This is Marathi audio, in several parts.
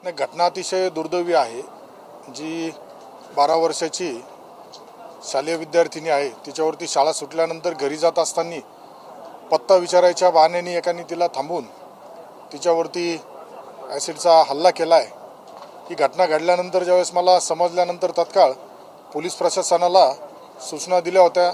नाही, घटना अतिशय दुर्दैवी आहे। जी 12 वर्षाची शालेय विद्यार्थिनी आहे, तिच्यावरती शाळा सुटल्यानंतर घरी जात असताना पत्ता विचारायच्या बहाण्याने एकाने तिला थांबवून तिच्यावरती ॲसिडचा हल्ला केला आहे। ही घटना घडल्यानंतर ज्यावेळेस मला समजल्यानंतर तत्काळ पोलीस प्रशासनाला सूचना दिल्या होत्या।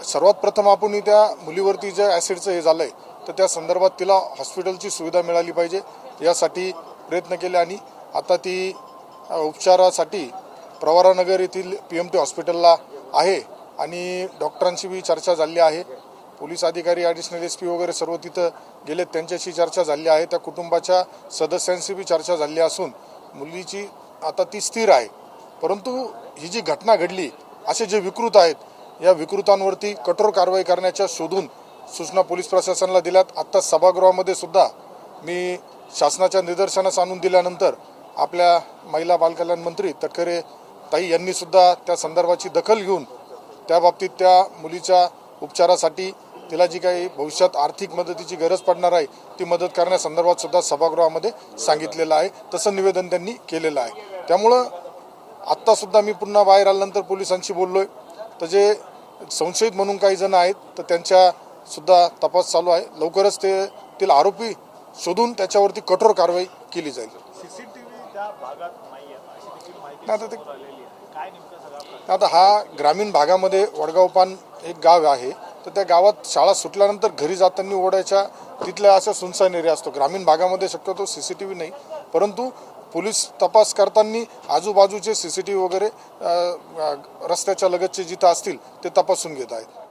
सर्वात प्रथम आपण त्या मुलीवरती जे ॲसिडचं हे झालं आहे तर त्या संदर्भात तिला हॉस्पिटलची सुविधा मिळाली पाहिजे यासाठी प्रयत्न केले आणि आता ती उपचारासाठी प्रवरानगर येथील PMT हॉस्पिटलला आहे आणि डॉक्टरांशी बी चर्चा झाली आहे। पोलीस अधिकारी ॲडिशनल SP वगैरे सर्व तिथं गेले, त्यांच्याशी चर्चा झाली आहे। त्या कुटुंबाच्या सदस्यांशी बी चर्चा झाली असून मुलीची आता ती स्थिर आहे। परंतु ही जी घटना घडली, असे जे विकृत आहेत या विकृतांवरती कठोर कारवाई करण्याच्या शोधून सूचना पोलीस प्रशासनाला दिल्यात। आत्ता सभागृहामध्ये सुद्धा मी शासनाच्या निदर्शनास आणून दिल्यानंतर आपल्या महिला बालकल्याण मंत्री तटकरे ताई यांनी सुद्धा त्या संदर्भाची दखल घेऊन त्या बाबतीत त्या मुलीच्या उपचारासाठी तिला जी काही भविष्यात आर्थिक मदतीची गरज पडणार आहे ती मदत करण्यासंदर्भात सुद्धा सभागृहामध्ये सांगितलेलं आहे। तसं निवेदन त्यांनी केलेलं आहे। त्यामुळं आत्तासुद्धा मी पुन्हा बाहेर आल्यानंतर पोलिसांशी बोललोय, तर जे संशयित म्हणून काही जण आहेत तर त्यांच्या सुद्धा तपास चालू आहे। लवकरच ते आरोपी शोधून त्याच्यावरती कठोर कारवाई केली जाईल। आता हा ग्रामीण भागामध्ये वडगावपान एक गाव आहे, तर त्या गावात शाळा सुटल्यानंतर घरी जाताना ओढ्याच्या तिथल्या अशा सुनसान एरिया असतो। ग्रामीण भागामध्ये शक्यतो CCTV नाही, परंतु पोलीस तपास करताना आजूबाजूचे CCTV वगैरे रस्त्याच्या लगतचे जिथं असतील ते तपासून घेत आहेत।